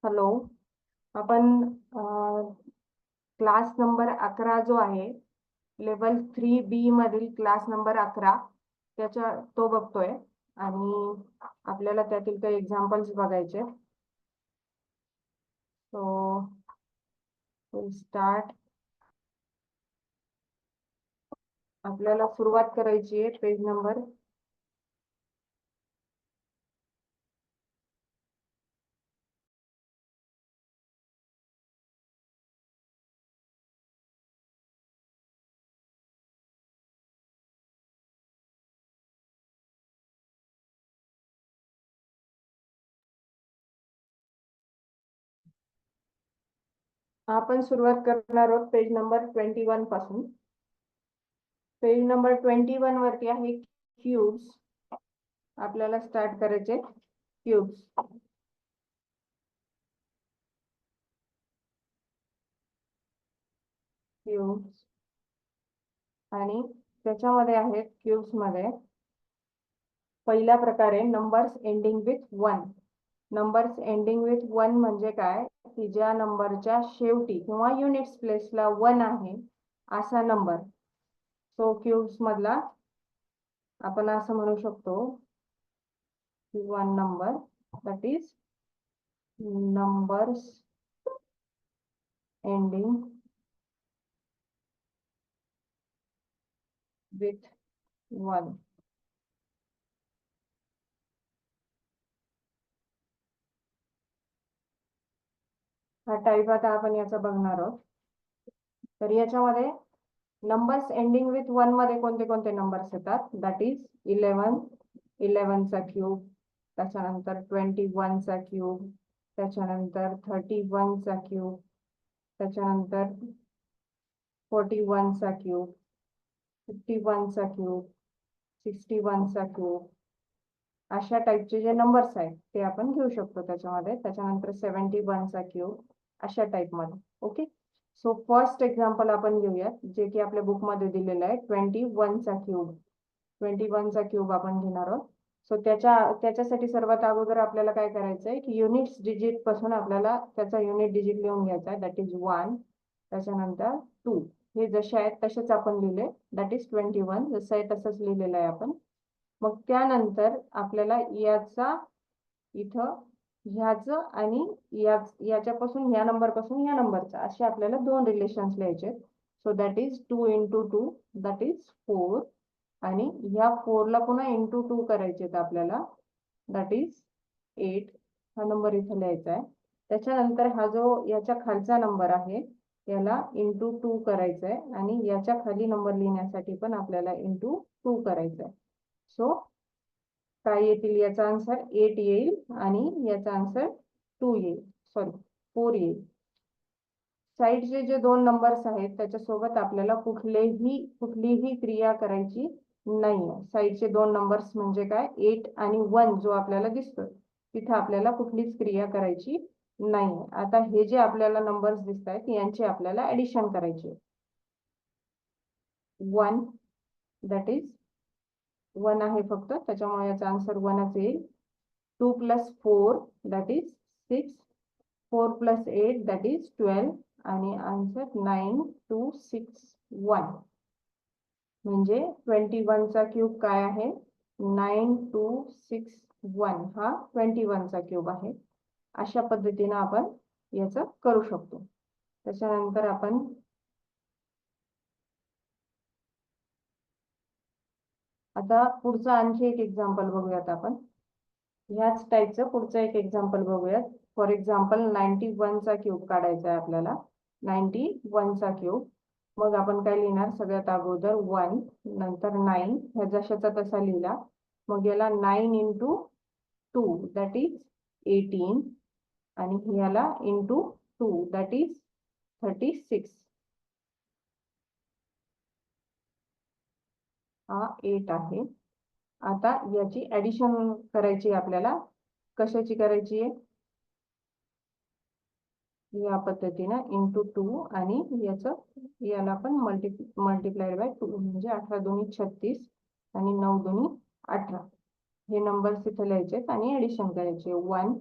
Hello. आपण class number 11 जो आहे, लेवल 3B मधील क्लास नंबर 11 तो बघतोय आणि आपल्याला त्यातील काही एक्झाम्पल्स बघायचे. So will start. आपल्याला सुरुवात करायची आहे पेज नंबर आपण सुरुवात करणार आहोत पेज नंबर 21 पासून. पेज नंबर 21 वरती आहे क्यूब्स. आपल्याला स्टार्ट करायचे क्यूब्स. क्यूब्स आणि त्याच्यामध्ये आहेत क्यूब्स मध्ये पहिल्या प्रकारे numbers ending with 1. Numbers ending with 1 म्हणजे काय, की ज्या नंबरच्या शेवटी किंवा युनिट्स प्लेसला 1 आहे असा नंबर. सो क्यूब्स मधला आपण असं म्हणू शकतो की 1 number, that is numbers ending with 1. हा टाईप आता आपण याचा बघणार आहोत. तर याच्यामध्ये नंबर्स एंडिंग विथ 1 मध्ये कोणते कोणते नंबर्स येतात, दॅट इज 11 चा क्यूब, त्याच्यानंतर 21 चा क्यूब, त्याच्यानंतर 31 चा क्यूब, त्याच्यानंतर 41 चा क्यूब, 51 चा क्यूब, 61 चा क्यूब. अशा टाईपचे जे नंबर्स आहेत ते आपण घेऊ शकतो त्याच्यामध्ये. त्याच्यानंतर 71 चा क्यूब, अशा टाईप मध्ये. ओके. सो फर्स्ट एक्झाम्पल आपण घेऊयात, जे की आपल्या बुक मध्ये दिलेलं आहे. 21 चा क्यूब. 21 चा क्यूब आपण घेणार आहोत. सो त्याच्यासाठी सर्वात अगोदर आपल्याला काय करायचं आहे, की युनिट्स डिजिट पासून आपल्याला त्याचा युनिट डिजिट लिहून घ्यायचा आहे, दॅट इज 1. त्याच्यानंतर 2. हे जसे आहेत तसेच आपण लिहिले, दॅट इज 21. जसं आहे तसंच लिहिलेलं आहे आपण. मग त्यानंतर आपल्याला याचा इथं ह्याचं आणि याच्यापासून ह्या नंबर पासून ह्या नंबरचा असे आपल्याला 2 रिलेशन्स लिहायचे. So that is 2 into 2, that is 4. आणि ह्या 4 ला पुन्हा इंटू 2 करायचे आपल्याला, दॅट इज 8. हा नंबर इथे लिहायचा आहे. त्याच्यानंतर हा जो याच्या खालचा नंबर आहे याला इंटू 2 करायचा आहे आणि याच्या खाली नंबर लिहिण्यासाठी पण आपल्याला इंटू 2 करायचा आहे. सो काय येतील, याचा आन्सर 8 येईल आणि याचा आन्सर 2 येईल, सॉरी 4 येईल. साईडचे जे 2 नंबर्स आहेत त्याच्यासोबत आपल्याला कुठलीही क्रिया करायची नाहीये. साईडचे 2 नंबर्स म्हणजे काय, 8 आणि 1 जो आपल्याला दिसतोय तिथे आपल्याला कुठलीच क्रिया करायची नाहीये. आता हे जे आपल्याला नंबर्स दिसत आहेत यांची आपल्याला ऍडिशन करायची. 1, दॅट इज 1 आहे फक्त, त्याच्यामुळे याचा आन्सर 1च येईल. 2 + 4 दॅट इज 6. 4 + 8 that is 12. आणि आन्सर 9, 2, 6, 1. म्हणजे 21 चा क्यूब काय आहे, 9, 2, 6, 1 हा 21 चा क्यूब आहे. अशा पद्धतीने आपण याचं करू शकतो. त्याच्यानंतर आपण आता पुढचं आणखी एक एक्झाम्पल बघूयात. आपण ह्याच टाईपचं पुढचं एक एक्झाम्पल बघूयात. फॉर एक्झाम्पल 91 चा क्यूब काढायचा आहे आपल्याला. 91 चा क्यूब. मग आपण काय लिहिणार, सगळ्यात अगोदर 1, नंतर 9, ह्या जशाचा तसा लिहिला. मग याला 9 into 2 दॅट इज 18. आणि ह्याला into 2 दॅट इज 36. हा 8 आहे. आता याची ऍडिशन करायची आपल्याला. कशाची करायची आहे, या पद्धतीनं into 2 आणि याला पण मल्टिप्लाइड बाय 2 म्हणजे 18 दुनी 36 आणि 9 दुनी 18. हे नंबर्स इथे लिहायचे आणि ऍडिशन करायचे. 1,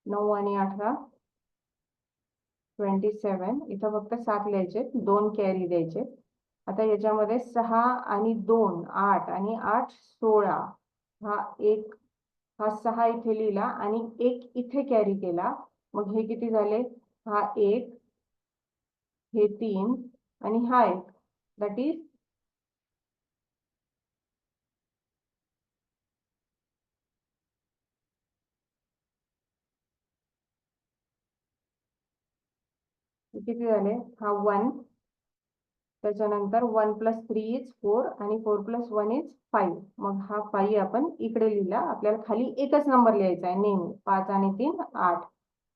9 आणि 18 27. इथं फक्त 7 लिहायचे, 2 कॅरी द्यायचे. आता याच्यामध्ये 6 आणि 2 8 आणि 8 16. हा 6 इथे लिहिला आणि 1 इथे कॅरी केला. मग हे किती झाले? हा 1, हे 3 आणि हा 1. दॅट इज किती झाले? हा 1. त्याच्यानंतर 1 + 3 इज 4 आणि 4 + 1 इज 5. मग हा 5 आपण इकडे लिहिला. आपल्याला खाली एकच नंबर लिहायचा आहे नेहमी. 5 आणि 3 8.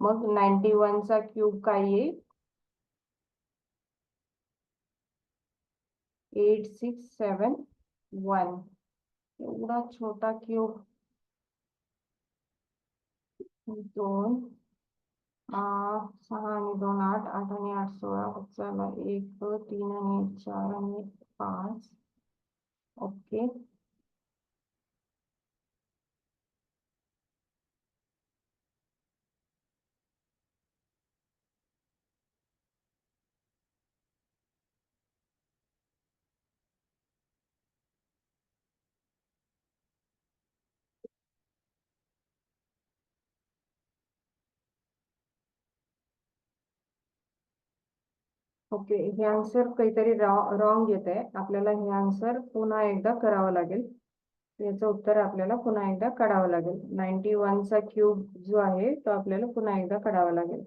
मग 91 चा क्यूब काय येईल? 8671. एवढा छोटा क्यूब. 2 6 आणि 2 8 8 आणि 8 16. चला 1 3 आणि 1 4 आणि 1 5. ओके. ओके, हे आन्सर काहीतरी रॉंग येत आहे. आपल्याला हे आन्सर पुन्हा एकदा करावं लागेल. याचं उत्तर आपल्याला पुन्हा एकदा काढावं लागेल. 91 चा क्यूब जो आहे तो आपल्याला पुन्हा एकदा काढावा लागेल.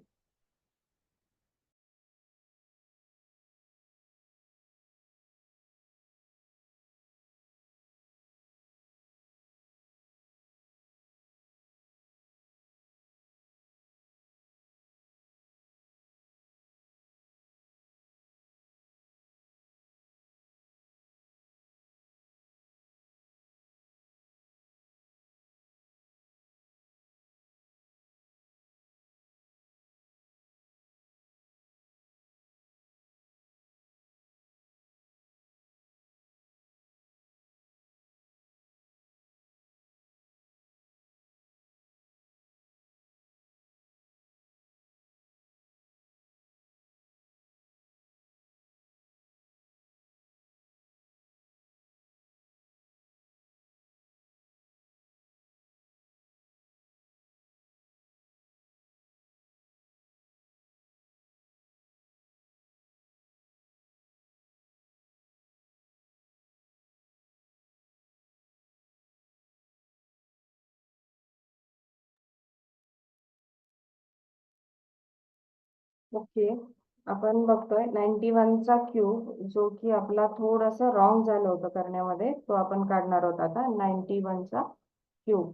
ओके, आपण बघतोय 91 चा क्यूब जो की आपला थोडासा रॉंग झालं होतं करण्यामध्ये, तो आपण काढणार आहोत आता. 91 चा क्यूब.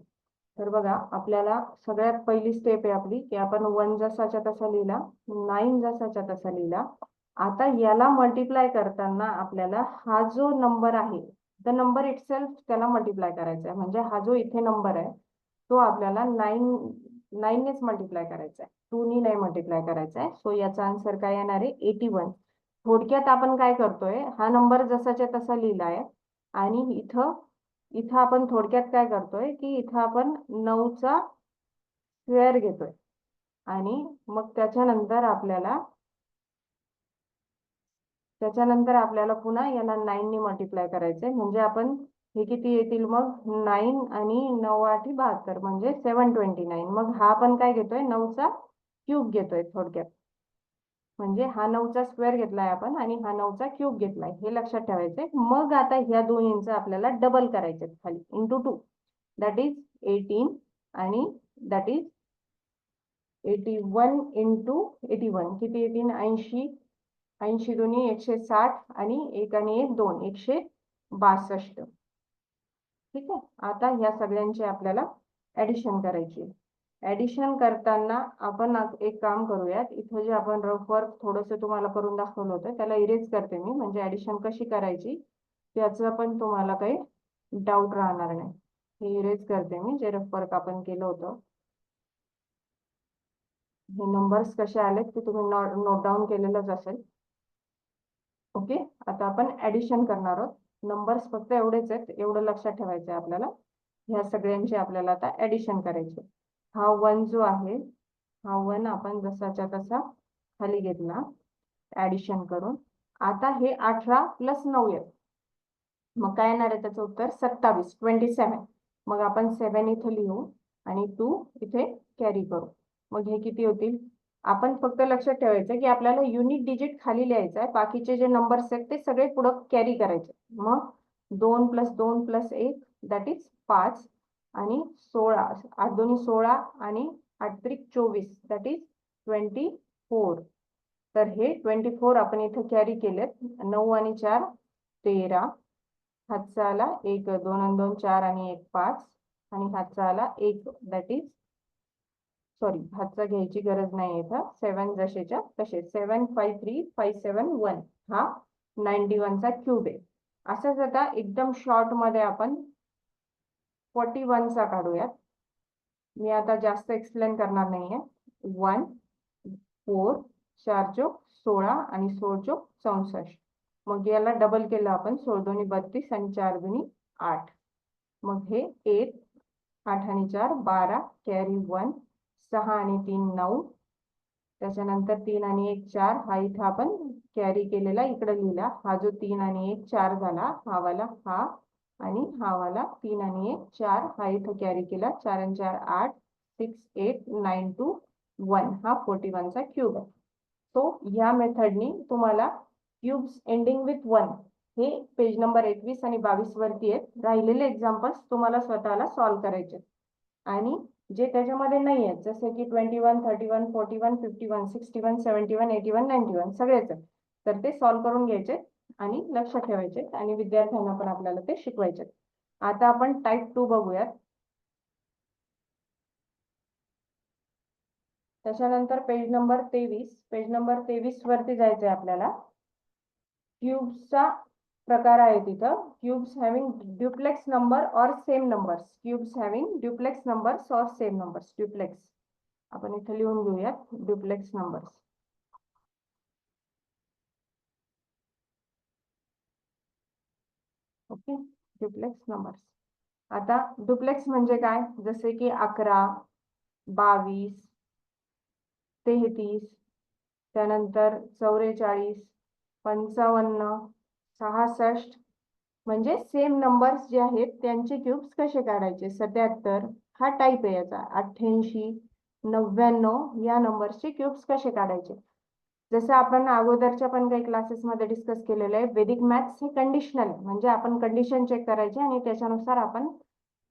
तर बघा, आपल्याला सगळ्यात पहिली स्टेप आहे आपली की आपण 1 जसाच्या तसा लिहिला, 9 जसाच्या तसा लिहिला. आता याला मल्टिप्लाय करताना आपल्याला हा जो नंबर आहे, द नंबर इटसेल्फ त्याला मल्टिप्लाय करायचा आहे. म्हणजे हा जो इथे नंबर आहे तो आपल्याला 9 नेच मल्टिप्लाय करायचा आहे, 2 नी नाही मल्टिप्लाय करायचा आहे. सो याचा आन्सर काय येणार आहे? 81. थोडक्यात आपण काय करतोय, हा नंबर जसाच्या तसा लिहिलाय आणि इथं इथं आपण थोडक्यात काय करतोय की इथं आपण 9 चा स्क्वेअर घेतोय आणि मग त्याच्यानंतर आपल्याला पुन्हा याला 9 ने मल्टिप्लाय करायचंय. म्हणजे आपण हे किती येतील मग? 9 आणि 9 8 72, म्हणजे 729. मग हा आपण काय घेतोय? 9 चा क्यूब घेतोय थोडक्यात. म्हणजे हा 9 चा स्क्वेअर घेतलाय आपण आणि हा 9 चा क्यूब घेतलाय, हे लक्षात ठेवायचंय. मग आता ह्या दोन्हींचा आपल्याला डबल करायचे खाली, इंटू 2. दॅट इज 18 आणि दॅट इज 81 इंटू 81. किती येतील? 80. 80 दोन्ही 160 आणि 1 आणि 1 2, 162. ठीक आहे. आता ह्या सगळ्यांची आपल्याला ऍडिशन करायची. ऍडिशन करताना आपण एक काम करूयात. इथं जे आपण रफ वर्क थोडंसं तुम्हाला करून दाखवलं होतं त्याला इरेज करते मी, म्हणजे ऍडिशन कशी करायची त्याचं पण तुम्हाला काही डाऊट राहणार नाही. हे इरेज करते मी, जे रफ वर्क आपण केलं होतं. हे नंबर्स कसे आलेत ते तुम्ही नोट डाऊन केलेलंच असेल. ओके, आता आपण ऍडिशन करणार आहोत. नंबर्स फक्त एवढेच आहेत, एवढं लक्षात ठेवायचं आहे आपल्याला. ह्या सगळ्यांची आपल्याला आता ऍडिशन करायची. हा 1 जो आहे हा 1 आपण जसाच्या तसा खाली घेतला ऍडिशन करून. आता हे 18 + 9 आहे, मग काय येणार आहे त्याचं उत्तर 27, 27. मग आपण 7 इथे लिहू आणि 2 इथे कॅरी करू. मग हे किती होतील? आपण फक्त लक्षात ठेवायचं की आपल्याला युनिट डिजिट खाली लिहायचं आहे, बाकीचे जे नंबर्स आहेत ते सगळे पुढे कॅरी करायचे. मग 2 + 2 + 1 दॅट इज 5 आणि 16, 8 दोन्ही 16 आणि 8 त्रिक 24 दॅट इज 24. तर हे 24 आपण इथे कॅरी केलेत. 9 आणि 4 13, हातचा आला 1, 2 आणि 2 4 आणि 1 5 आणि हातचा आला 1 दॅट इज सॉरी हातचा घ्यायची गरज नाही इथं. 7 जसेच्या तसे 7 5 3 5 7 1 हा 91 चा क्यूब आहे. असंच आता एकदम शॉर्ट मध्ये आपण 41 चा काढूयात. मी आता जास्त एक्सप्लेन करणार नाहीये. 1 4 4 चोक 16 आणि 16 चोक 64. मग याला डबल केलं आपण, 16 दोन्ही 32 आणि 4 दोन्ही 8. मग हे 8, 8 आणि 4 12 कॅरी 1, 6 आणि 3 9. त्याच्यानंतर 3 आणि 1 4 हा इथं आपण कॅरी केलेला इकडे लिहिला. हा जो 3 आणि 1 4 झाला, हा वाला हा आणि हा वाला 3 आणि 1 4 हा इथं कॅरी केला. 4 आणि 4 8 6 8 9 2 1 हा 41 चा क्यूब आहे. तो ह्या मेथडनी तुम्हाला क्यूब्स एंडिंग विथ 1 हे पेज नंबर 21 आणि 22 वरती आहेत. राहिलेले एक्झाम्पल्स तुम्हाला स्वतःला सॉल्व्ह करायचे आणि जे त्याच्यामध्ये नाही आहेत जसे की 21 31 41 51 61 71 81 91 सगळेच आहेत, तर ते सॉल्व्ह करून घ्यायचे आणि लक्ष ठेवायचे आणि विद्यार्थ्यांना पण आपल्याला ते शिकवायचे. आता आपण टाईप 2 बघूयात. त्याच्यानंतर पेज नंबर 23 वरती जायचंय आपल्याला. क्यूब्सचा प्रकार आहे तिथं. क्यूब्स हॅव्हिंग ड्युप्लेक्स नंबर और same numbers. Cubes having duplex numbers और सेम नंबर्स. ड्युप्लेक्स आपण इथे लिहून घेऊयात. Duplex numbers. Okay, duplex numbers. आता ड्युप्लेक्स म्हणजे काय? जसे की 11 22 33 त्यानंतर 44 55 66 म्हणजे सेम नंबर्स जे आहेत त्यांचे क्यूब्स कसे काढायचे. 77 हा टाईप आहे याचा. 88 99 या नंबरचे क्यूब्स कसे काढायचे. जसं आपण अगोदरच्या पण काही क्लासेसमध्ये डिस्कस केलेलं आहे, वेदिक मॅथ्स हे कंडिशनल म्हणजे आपण कंडिशन चेक करायची आणि त्याच्यानुसार आपण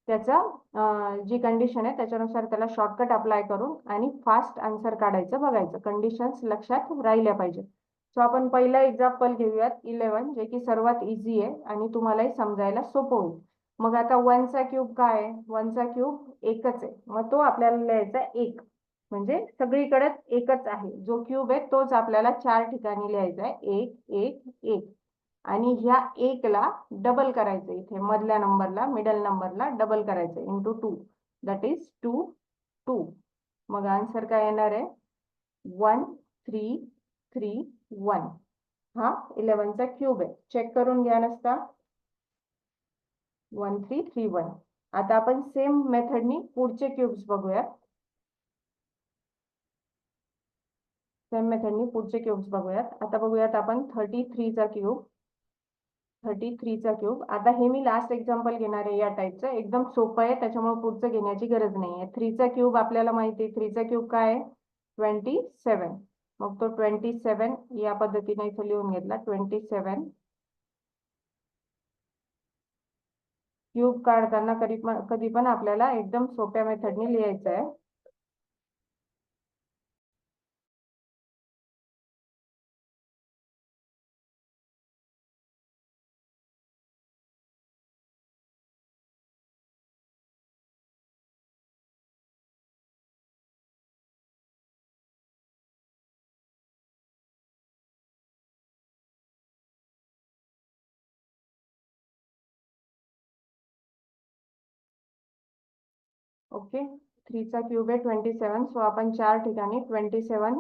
त्याचं जी कंडिशन आहे त्याच्यानुसार त्याला शॉर्टकट अप्लाय करून आणि फास्ट आन्सर काढायचं बघायचं. कंडिशन्स लक्षात राहिल्या पाहिजे. सो आपण पहिलं एक्झाम्पल घेऊयात 11 जे की सर्वात इझी आहे आणि तुम्हालाही समजायला सोपं होईल. मग आता 1 चा क्यूब काय आहे? 1 चा क्यूब एकच आहे, मग तो आपल्याला लिहायचा 1 म्हणजे सगळीकडे एकच आहे. जो क्यूब आहे तोच आपल्याला 4 ठिकाणी लिहायचा आहे. 1 1 1 आणि ह्या 1 ला डबल करायचं. इथे मधल्या नंबरला मिडल नंबरला डबल करायचं इंटू 2 दॅट इज 2 2. मग आन्सर काय येणार आहे? 1 3 3 1 हा 11 चा क्यूब आहे. चेक करून घ्या नसता. 1 3 3 1. आता आपण सेम मेथडनी पुढचे क्यूब्स बघूयात. सेम मेथडनी पुढचे क्यूब्स बघूयात. आता बघूयात आपण 33 चा क्यूब. 33 चा क्यूब. आता हे मी लास्ट एक्झाम्पल घेणार आहे या टाईपचं. एकदम सोपं आहे त्याच्यामुळे पुढचं घेण्याची गरज नाही आहे. 3 चा क्यूब आपल्याला माहिती आहे. 3 चा क्यूब काय आहे? 27. मग तो 27 या पद्धतीने इथे लिहून घेतला. 27 क्यूब काढताना कधी पण आपल्याला एकदम सोप्या मेथडने लिहायचं आहे. ओके, 3 चा क्यूब आहे 27. सो आपण 4 ठिकाणी 27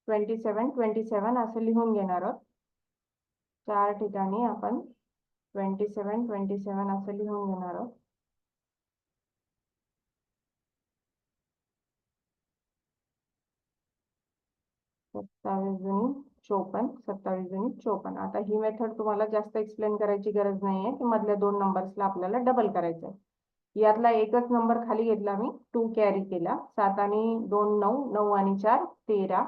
27 27 असं लिहून घेणार आहोत. 4 ठिकाणी आपण 27 27 असं लिहून घेणार आहोत. 27 दुनी 54, 27 दुनी 54. आता ही मेथड तुम्हाला जास्त एक्सप्लेन करायची गरज नाहीये की मधल्या दोन नंबर्सला आपल्याला डबल करायचं आहे. यातला एकच नंबर खाली घेतला मी, 2 कॅरी केला. 7 आणि 2 9, 9 आणि 4 13.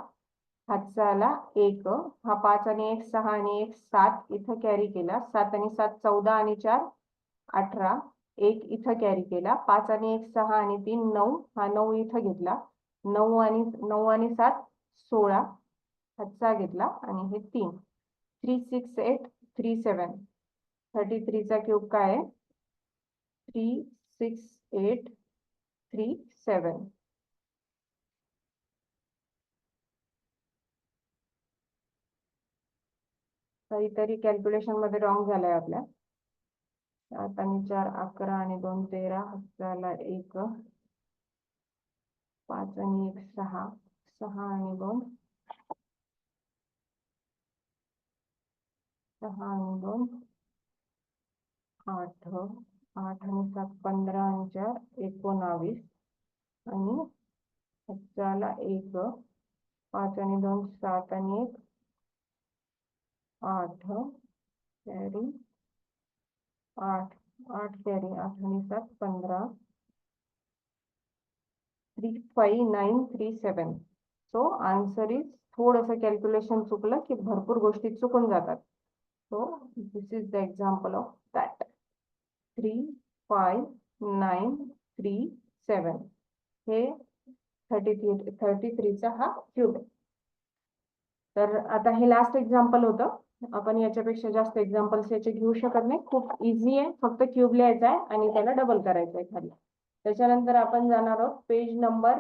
हातचा आला 1, हा 5 आणि 1 6 आणि 1 7 इथं कॅरी केला. 7 आणि 7 14 आणि 4 18. 1 इथं कॅरी केला. 5 आणि 1 6 आणि 3 9, हा 9 इथं घेतला. 9 आणि 7 16, हातचा घेतला आणि हे 3. 3 6 8 3 7. 33 चा क्यूब काय आहे? 3 6 8 3 7. काहीतरी कॅल्क्युलेशन मध्ये रॉंग झालंय आपल्या. 7 आणि 4 11 आणि 2 13, हातचा 1, 5 आणि 1 6, 6 आणि 2 6 आणि 2 8, 8 आणि 7 15 आणि 4 19 आणि हातचा 1, 5 आणि 2 7 आणि 1 8 कॅरी 8 8 कॅरी 8 आणि 7 15. 35937. सो आन्सर इज, थोडंसं कॅल्क्युलेशन चुकलं की भरपूर गोष्टी चुकून जातात. So this is the example of that. 35937 हे 33चा हा क्यूब आहे. तर आता हे लास्ट एक्झाम्पल होतं. आपण याच्यापेक्षा जास्त एक्झाम्पल्स याचे घेऊ शकत नाही. खूप इझी आहे, फक्त क्यूब लिहायचा आहे आणि त्याला डबल करायचं आहे खाली. त्याच्यानंतर आपण जाणार आहोत पेज नंबर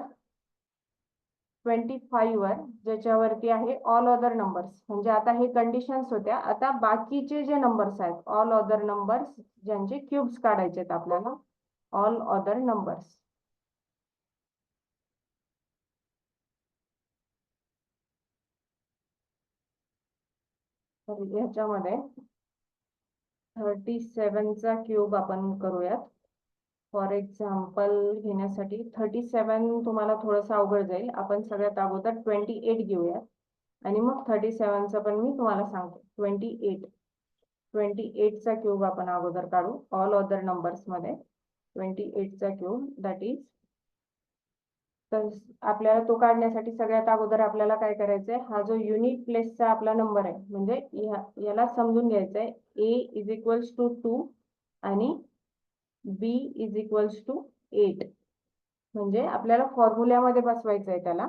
25 वर, ज्याच्यावरती आहे ऑल अदर नंबर्स. म्हणजे आता हे कंडिशन्स होत्या. आता बाकीचे जे नंबर्स आहेत, ऑल अदर नंबर्स ज्यांचे क्यूब्स काढायचे आहेत आपल्याला, ऑल अदर नंबर्स. तर ह्याच्यामध्ये 37चा क्यूब आपण करूयात. फॉर एक्झाम्पल घेण्यासाठी 37 तुम्हाला थोडंसं अवघड जाईल. आपण सगळ्यात अगोदर 28 घेऊया आणि मग 37चा पण मी तुम्हाला सांगते. 28चा क्यूब आपण अगोदर काढू ऑल अदर नंबर्स मध्ये. 28चा क्यूब दॅट इज, तर आपल्याला तो काढण्यासाठी सगळ्यात अगोदर आपल्याला काय करायचंय, हा जो युनिट प्लेसचा आपला नंबर आहे, म्हणजे याला समजून घ्यायचंय a इज इक्वल्स टू 2 आणि b इज इक्वल्स टू 8. म्हणजे आपल्याला फॉर्म्युल्यामध्ये बसवायचं आहे त्याला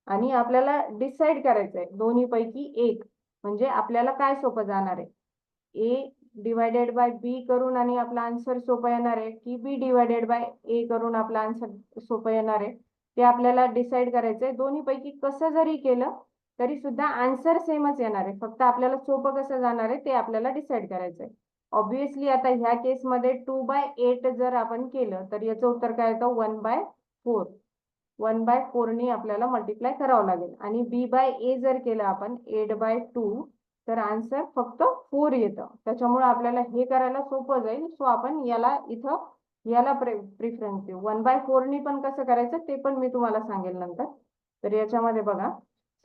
आणि आपल्याला डिसाईड करायचं आहे दोन्ही पैकी एक. म्हणजे आपल्याला काय सोपं जाणार आहे, ए डिवायडेड बाय बी करून आणि आपला आन्सर सोपं येणार आहे, की बी डिवायडेड बाय ए करून आपला आन्सर सोपं येणार आहे, ते आपल्याला डिसाईड करायचंय. दोन्ही पैकी कसं जरी केलं तरी सुद्धा आन्सर सेमच येणार आहे, फक्त आपल्याला सोपं कसं जाणार आहे ते आपल्याला डिसाईड करायचंय. ऑब्विसली आता ह्या केसमध्ये 2/8 जर आपण केलं तर याचं उत्तर काय येतं, 1/4. 1/4 ने आपल्याला मल्टिप्लाय करावं लागेल. आणि b/a जर केलं आपण 8/2 तर आन्सर फक्त 4 येतं. त्याच्यामुळे आपल्याला हे करायला सोपं जाईल. सो आपण याला इथं याला प्रिफरन्स देऊ. 1/4 ने पण कसं करायचं ते पण मी तुम्हाला सांगेल नंतर. तर याच्यामध्ये बघा,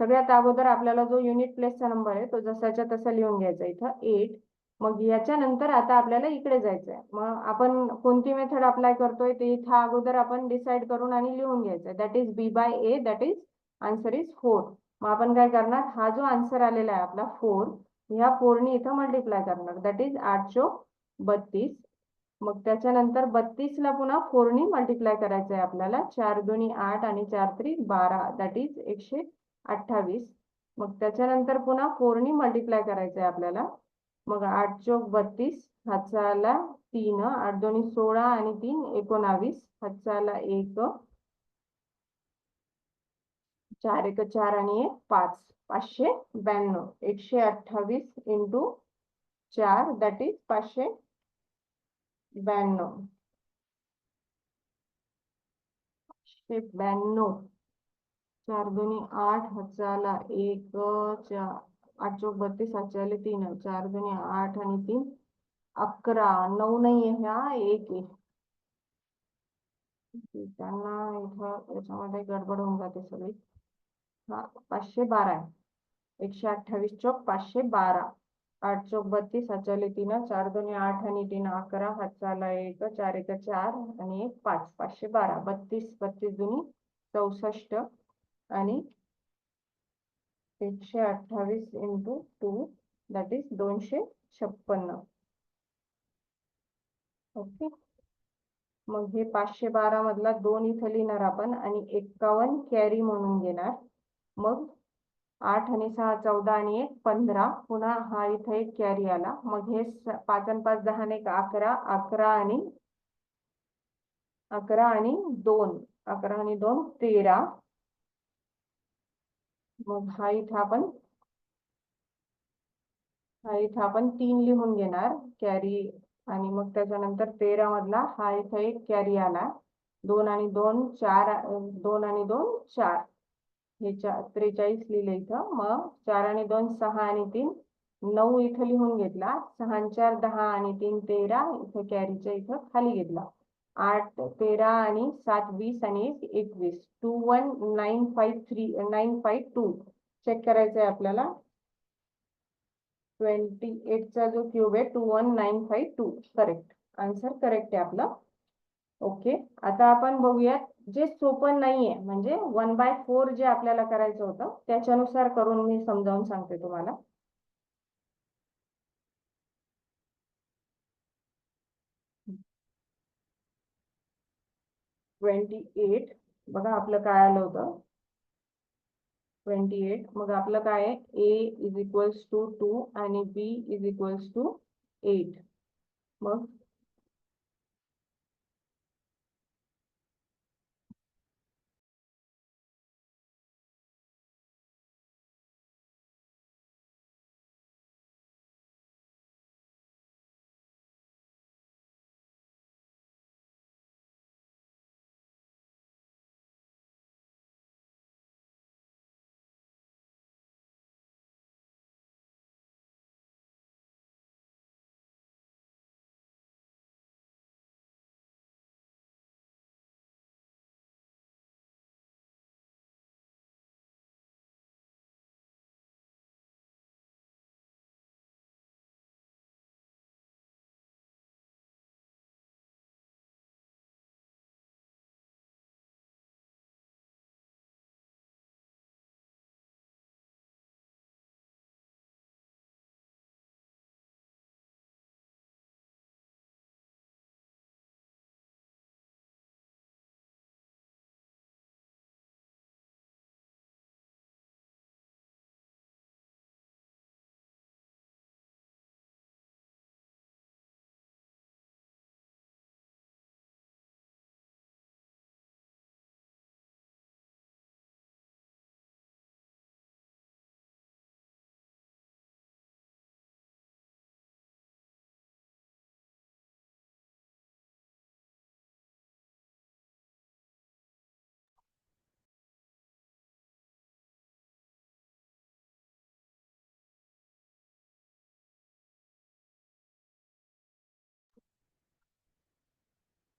सगळ्यात अगोदर आपल्याला जो युनिट प्लेसचा नंबर आहे तो जसाच्या तसा लिहून घ्यायचा इथं 8. मग याच्यानंतर आता आपल्याला इकडे जायचंय. मग आपण कोणती मेथड अप्लाय करतोय ते इथं अगोदर आपण डिसाईड करून आणि लिहून घ्यायचंय. That is b/a, that is answer is 4. मग आपण काय करणार, हा जो आन्सर आलेला आहे आपला 4, ह्या 4 ने इथं मल्टिप्लाय करणार. दॅट इज 8 चोक 32. मग त्याच्यानंतर 32 ला पुन्हा 4 ने मल्टिप्लाय करायचं आहे आपल्याला. 4 दोन्ही 8 आणि 4 त्रिक 12, दॅट इज 128. मग त्याच्यानंतर पुन्हा 4 ने मल्टिप्लाय करायचं आहे आपल्याला. मग 8 चोक 32, हातचा आला 3, 8 दोन्ही 16 आणि 3 19, हातचा आला 1, 4 1 4 आणि 1 5, 592. 128 इंटू 4 दॅट इज 592. 592. 4 दोन्ही 8, हातचा आला 1, 8 चोक 32, हातचे आले 3, 4 दोन्ही 8 आणि 3 11. 9 नाही आहे, हा 1 आहे. त्यांना इथं याच्यामध्ये गडबड होऊन जाते सगळी. हा 512 आहे. 128 चौक 512. 8 चौक 32, 7 आले 3, 4 दोन्ही 8 आणि 3 11, हातचा आला 1, 4 1 4 आणि 1 5, 512. 32 32 दुनी 64 आणि 128 इंटू 2 दॅट इज 256. ओके. मग हे 512 मधला 2 इथं लिहिणार आपण आणि 51 कॅरी म्हणून घेणार. मग 8 आणि 6 14 आणि 1 15. पुन्हा हा इथे एक कॅरी आला. मग हे 5 आणि 5 10 आणि 1 11. 11 आणि 2 11 आणि 2 13. मग हा इथं आपण 3 लिहून घेणार कॅरी. आणि मग त्याच्यानंतर 13 मधला हा इथं एक कॅरी आला. 2 आणि 2 4. 2 आणि 2 4. हे 43 लिहिले इथं. मग 4 आणि 2 6 आणि 3 9 इथं लिहून घेतला. 6 आणि 4 10 आणि 3 13. इथं कॅरीच्या इथं खाली घेतला. 8 13 आणि 7 20 आणि 1 21. 21953 चेक करायचं आहे आपल्याला. 28 चा जो क्यूब आहे 21952. करेक्ट. आन्सर करेक्ट आहे आपला. ओके. आता आपण बघूयात जे सोपं नाहीये, म्हणजे 1/4 जे आपल्याला करायचं होतं त्याच्यानुसार करून मी समजावून सांगते तुम्हाला. Twenty eight. बघा आपलं काय आलं होतं 28. मग आपलं काय आहे A इज इक्वल्स टू 2 आणि B इज इक्वल्स टू 8. मग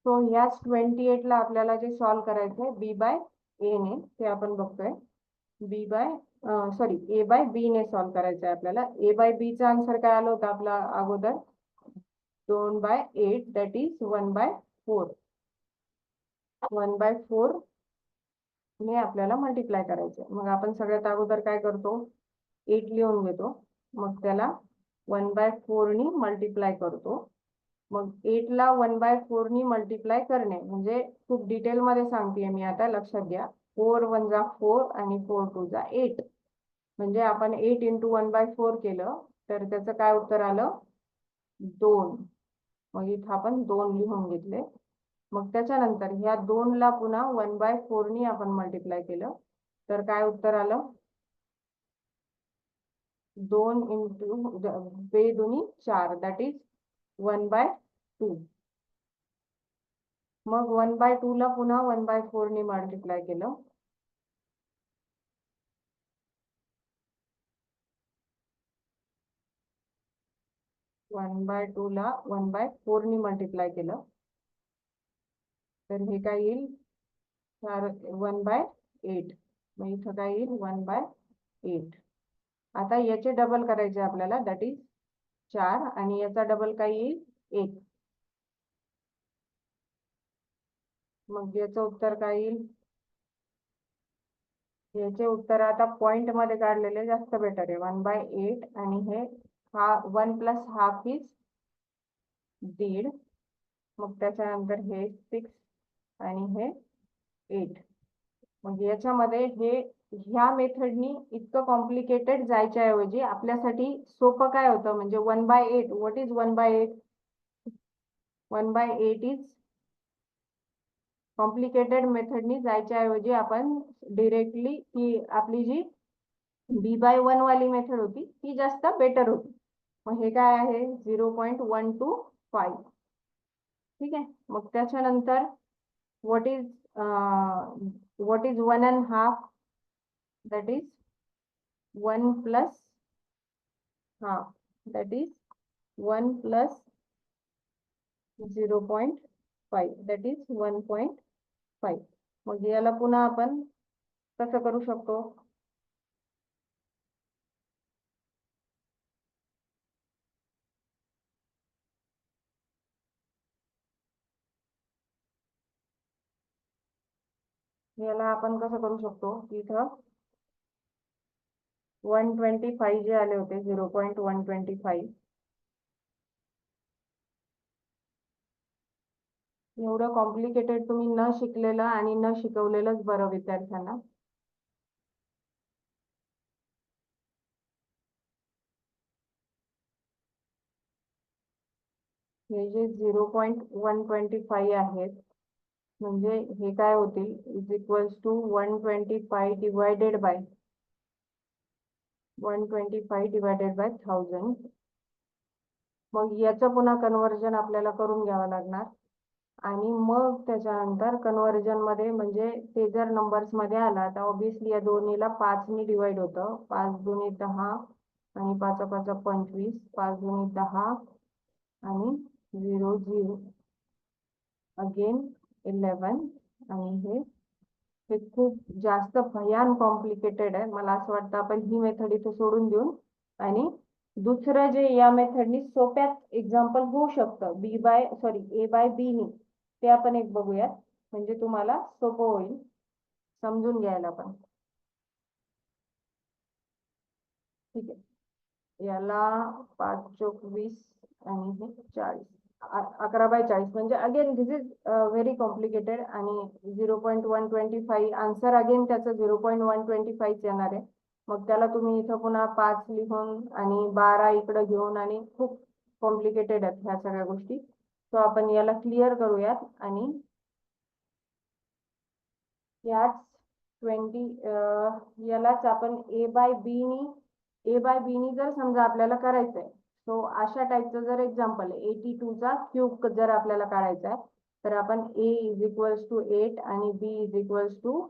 सो याच 28 ला आपल्याला जे सॉल्व्ह करायचंय B/A ने, ते आपण बघतोय. A/B ने सॉल्व्ह करायचंय आपल्याला. A/B चा आन्सर काय आलं होतं आपला अगोदर 2/8 दॅट इज 1/4. 1/4 ने आपल्याला मल्टिप्लाय करायचंय. मग आपण सगळ्यात अगोदर काय करतो 8 लिहून घेतो. मग त्याला 1/4 नी मल्टिप्लाय करतो. मग 8 ला 1/4 नी मल्टिप्लाय करणे म्हणजे खूप डिटेल मध्ये सांगतेय मी आता, लक्षात घ्या. 4 1 जा 4 आणि 4 2 जा 8. म्हणजे आपण 8 इंटू 1/4 केलं तर त्याचं काय उत्तर आलं 2. मग इथं आपण 2 लिहून घेतले. मग त्याच्यानंतर ह्या 2 ला पुन्हा 1/4 नी आपण मल्टिप्लाय केलं तर काय उत्तर आलं 2 इंटू 2 4 दॅट इज 1/2. मग 1/2 ला पुन्हा 1/4 नी मल्टिप्लाय केलं. वन बाय टू ला 1/4 नी मल्टिप्लाय केलं तर हे काय येईल 1/8. मग इथं काय येईल 1/8. आता याचे डबल करायचे आपल्याला, दॅट इज 4, आणि याचा डबल काय येईल 1. मग याचं उत्तर काय येईल? याचे उत्तर आता पॉइंट मध्ये काढलेले जास्त बेटर आहे. 1/8 आणि हे 1 + ½ इज 1.5. मग त्याच्यानंतर हे 6 आणि हे 8. मग याच्यामध्ये ह्या मेथडनी इतकं कॉम्प्लिकेटेड जायच्या ऐवजी आपल्यासाठी सोपं काय होतं, म्हणजे 1/8. What is 1/8? 1/8 इज कॉम्प्लिकेटेड मेथडनी जायच्या ऐवजी आपण डिरेक्टली ही आपली जी b/1 वाली मेथड होती ती जास्त बेटर होती. मग हे काय आहे? 0.125. ठीक आहे. मग त्याच्यानंतर what is 1.5? That is 1 + ½ that is 1 + 0.5 that is 1.5. मग याला पुन्हा आपण कसं करू शकतो? याला आपण कसं करू शकतो? इथं 125 जे आले होते, 0.125, एवढं कॉम्प्लिकेटेड तुम्ही न शिकलेलं आणि न शिकवलेलंच बरं विद्यार्थ्यांना. हे जे 0.125 आहेत, म्हणजे हे काय होतील? Is equals to 125 divided by 1000. मग याचं पुन्हा कन्व्हर्जन आपल्याला करून घ्यावं लागणार, आणि मग त्याच्यानंतर कन्व्हर्जन मध्ये म्हणजे ते जर नंबर्स मध्ये आला तर ऑब्विसली या दोन्हीला 5 ने डिवाइड होतं. 5 दुनी 10 आणि 5 5 25, 5 दुनी 10 आणि 0 0 अगेन 11. आणि हे खूप जास्त भयान कॉम्प्लिकेटेड आहे. मला असं वाटतं आपण ही मेथड इथे सोडून देऊन आणि दुसरं जे या मेथडनी सोप्यात एक्झाम्पल होऊ शकतं A/B नी, ते आपण एक बघूयात, म्हणजे तुम्हाला सोपं होईल समजून घ्यायला पण. ठीक आहे. याला 5 चोक 20 आणि हे 40, 11/40. म्हणजे again this is very complicated. आणि 0.125 आन्सर अगेन त्याचं 0.125 येणार आहे. मग त्याला तुम्ही इथं पुन्हा 5 लिहून आणि 12 इकडं घेऊन, आणि खूप कॉम्प्लिकेटेड आहेत ह्या सगळ्या गोष्टी. सो आपण याला क्लिअर करूयात, आणि याच 20 यालाच आपण A/B नी जर समजा आपल्याला करायचंय, सो अशा टाईपचं जर एक्झाम्पल आहे, 82 चा क्यूब जर आपल्याला काढायचा आहे, तर आपण A इज इक्वल्स टू 8 आणि B is equals to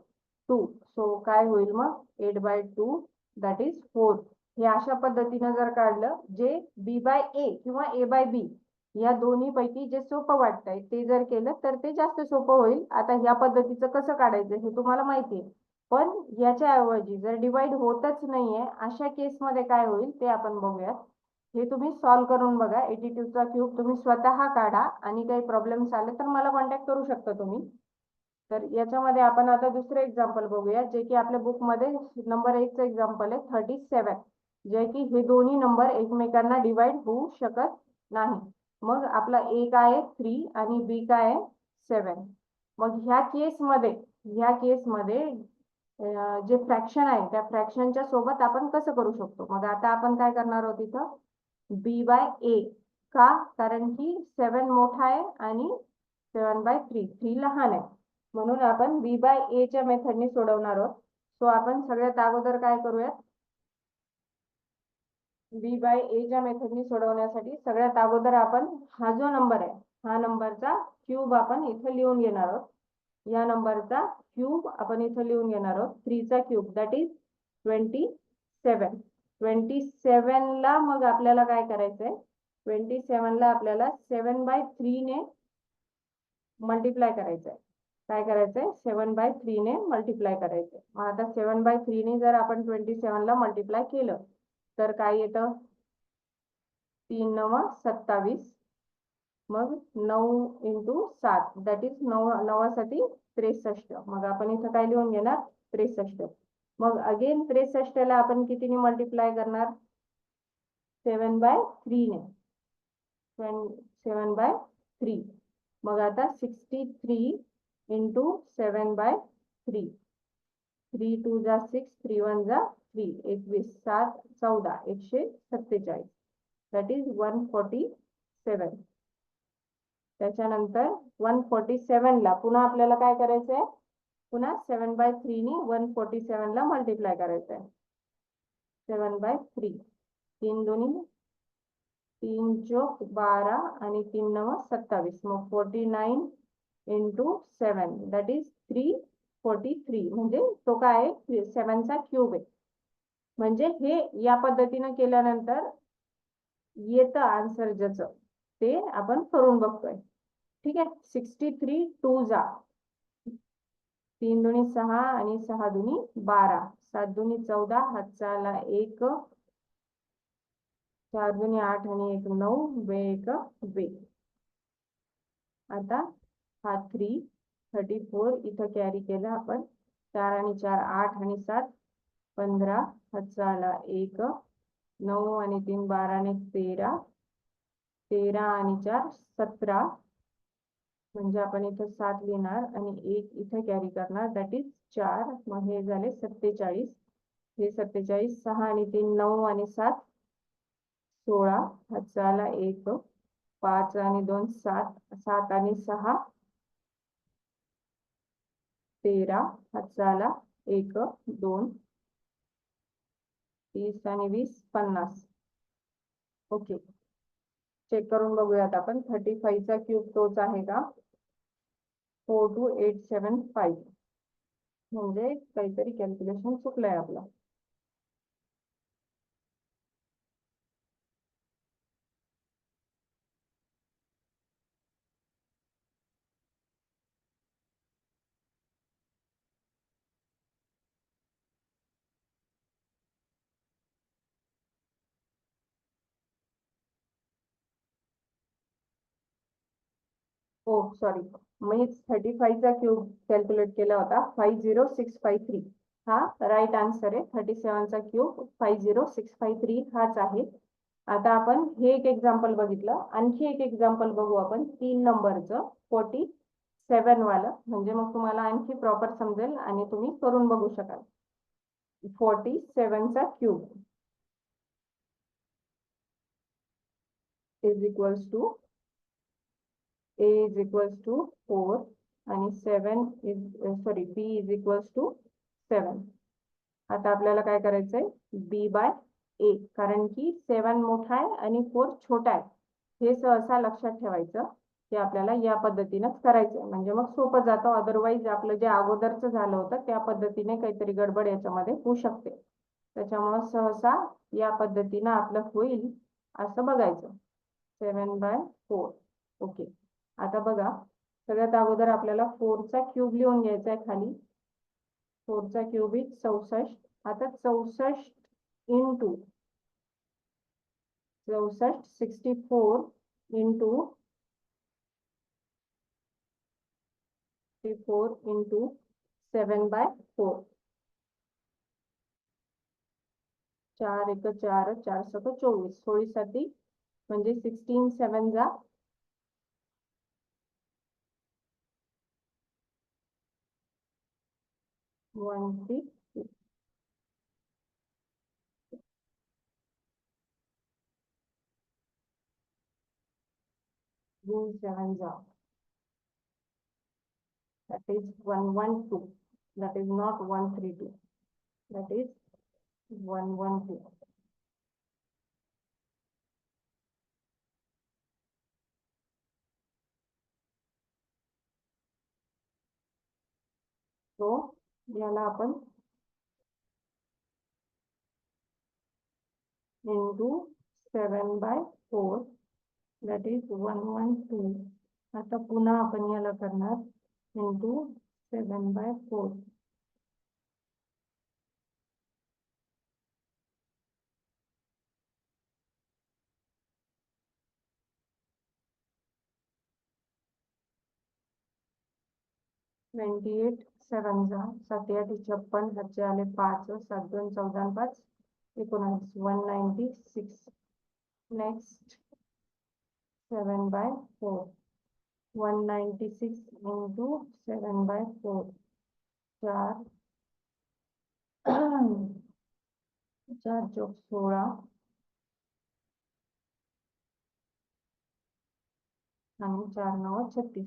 2. So काय होईल मग? 8/2 दॅट इज 4. हे अशा पद्धतीनं जर काढलं, जे B/A किंवा A/B या दोन्ही पैकी जे सोपं वाटतंय ते जर केलं तर ते जास्त सोपं होईल. आता ह्या पद्धतीचं कसं काढायचं हे तुम्हाला माहिती आहे, पण याच्या ऐवजी जर डिवाइड होतच नाहीये अशा केसमध्ये काय होईल ते आपण बघूयात. हे तुम्ही सॉल्व्ह करून बघा. 82 चा क्यूब तुम्ही स्वतः काढा, आणि काही प्रॉब्लेम्स आले तर मला कॉन्टॅक्ट करू शकता तुम्ही. तर याच्यामध्ये आपण आता दुसरं एक्झाम्पल बघूया, जे की आपल्या बुक मध्ये नंबर 1 चं एक्झाम्पल आहे 37, जे की हे दोन्ही नंबर एकमेकांना डिवाइड होऊ शकत नाही. मग आपला A काय आहे 3 आणि B काय आहे 7. मग ह्या केसमध्ये जे फ्रॅक्शन आहे त्या फ्रॅक्शनच्या सोबत आपण कसं करू शकतो? मग आता आपण काय करणार आहोत इथं? B/A. का? कारण की 7 मोठा आहे आणि 3 लहान आहे, म्हणून आपण B/A च्या मेथडने सोडवणार आहोत. सो आपण सगळ्यात अगोदर काय करूया? B/A च्या मेथडने सोडवण्यासाठी सगळ्यात अगोदर आपण हा जो नंबर आहे, हा नंबरचा क्यूब आपण इथे लिहून घेणार आहोत. या नंबरचा क्यूब आपण इथे लिहून घेणार आहोत. 3 चा क्यूब दॅट इज 27. 27 ला मग आपल्याला काय करायचंय? 27 ला आपल्याला 7/3 ने मल्टिप्लाय करायचंय. काय करायचंय 7/3 ने मल्टिप्लाय करायचंय. मग आता 7/3 ने जर आपण 27 ला मल्टिप्लाय केलं तर काय येतं 3 9 27. मग 9 × 7 दॅट इज 9साठी 63. मग आपण इथं काय लिहून घेणार 63. मग अगेन 63 ला आपण कितीने मल्टिप्लाय करणार 7/3 ने 7/3. मग आता 63 × 7/3. 3 2 जा 6 3 1 जा 3 21 7 14 147. That is 147. त्याच्यानंतर 147 ला पुन्हा आपल्याला काय करायचंय पुन्हा 7/3 ने 147 ला मल्टिप्लाय करायचंय. 7/3. 3 दोन्ही 3 चोक 12 आणि 3 9 27. मग 49 × 7 दॅट इज 343. म्हणजे तो काय आहे 7चा क्यूब आहे. म्हणजे हे या पद्धतीने केल्यानंतर येतं आन्सर ज्याचं ते आपण करून बघतोय. ठीक आहे. 63 2 जा 3 दुनी 6 आणि 6 दुनी 12 7 दुनी 14 हातचा आला 1 4 दुनी 8 आणि 1 9 1 2. आता हा 34 इथं कॅरी केला आपण 4 आणि 4 8 आणि 7 15 हातचा आला 1 9 आणि 3 12 आणि 13 13 आणि 4 17. म्हणजे आपण इथं 7 लिहिणार आणि 1 इथं कॅरी करणार दॅट इज 4. मग हे झाले 47. हे 47 6 आणि 3 9 आणि 7 16 हातचा आला 1 5 आणि 2 7 7 आणि 6 13 हातचा आला 1 2 30 आणि 20 50. ओके. चेक करून बघूयात आपण 35 चा क्यूब तोच आहे का 42875. म्हणजे काहीतरी कॅल्क्युलेशन चुकलंय आपलं. हो सॉरी मी 35 चा क्यूब कॅल्क्युलेट केला होता 50653. हा राईट आन्सर आहे. 37 चा क्यूब 50653 हाच आहे. आता आपण हे एक एक्झाम्पल बघितलं. आणखी एक एक्झाम्पल बघू आपण 3 नंबरचं 47 वालं. म्हणजे मग तुम्हाला आणखी प्रॉपर समजेल आणि तुम्ही करून बघू शकाल. 47 चा cube is equals to a is equals to 4 आणि 7 is sorry b is equals to 7. आता आपल्याला काय करायचंय b/a कारण की 7 मोठा आहे आणि 4 छोटा आहे. हे सहसा लक्षात ठेवायचं की आपल्याला या पद्धतीनेच करायचंय म्हणजे मग सोपं जातं. अदरवाईज आपलं जे अगोदरचं झालं होतं त्या पद्धतीने काहीतरी गडबड याच्यामध्ये होऊ शकते. त्याच्यामुळे सहसा या पद्धतीनं आपलं होईल असं बघायचं. 7/4. ओके. आता बघा सगळ्यात अगोदर आपल्याला 4 चा क्यूब लिहून घ्यायचा आहे खाली. 4 चा क्यूब इज 64. आता 64 इंटू 64 64 इंटू 7/4. 4 1 4 4 7 24 16साठी म्हणजे 16 7 जा 1 6 7 जा that is 112. That is not 132. That is 112. So याला आपण into 7/4 that is 112. आता पुन्हा आपण याला करणार into 7/4. ट्वेंटी एट 7 जा 7 8 56, हातचे आले 5, 7 2 14 5 19, 196. नेक्स्ट 7/4. 196 into 7/4. 4 4 चौक 16 आणि 4 9 36.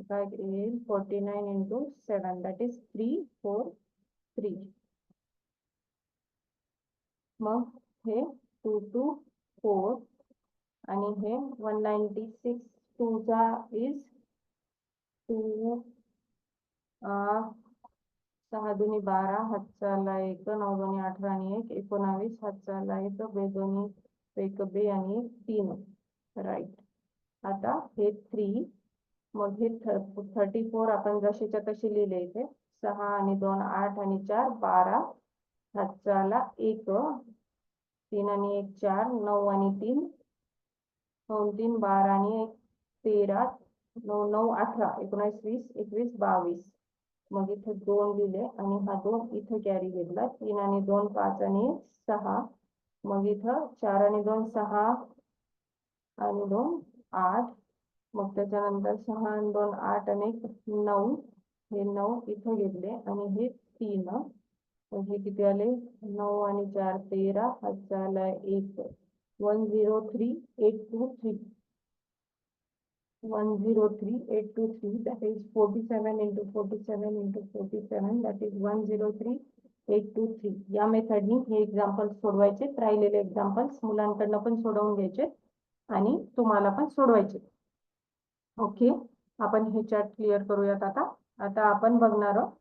काय येईल 49 into 7, that is 343. मग हे 2 2 4 आणि हे 196. 2 चा इज 2, 6 दुनी 12, हातचा आला 1, 9 दुनी 18 आणि 1 19, हातचा आला 1, 2 दुनी 1 2 आणि 1 3. राईट. आता हे 3, मग हे 34 आपण जशीच्या तशी लिहिले इथे. 6 आणि 2 8 आणि 4 12, हातचा आला 1, 3 आणि 1 4, 9 आणि 3 9 3 12 आणि 1 13, 9 9 18 19 20 21 22. मग इथे 2 लिहिले आणि हा 2 इथे कॅरी घेतला. 3 आणि 2 5 आणि 6. मग इथं 4 आणि 2 6 आणि 2 8. मग त्याच्यानंतर 6 आणि 2 8 आणि 1 9. हे 9 इथं घेतले आणि हे 3. मग हे किती आले 9 आणि 4 13, हातचा आला 1, 103,823. 103,823, that is 47 into 47 into 47, that is 103,823. या मेथडनी हे एक्झाम्पल्स सोडवायचे. राहिलेले एक्झाम्पल्स मुलांकडनं पण सोडवून घ्यायचे आणि तुम्हाला पण सोडवायचे. ओके, आपण हे चॅट क्लिअर करूयात. आता आपण बघणार आहोत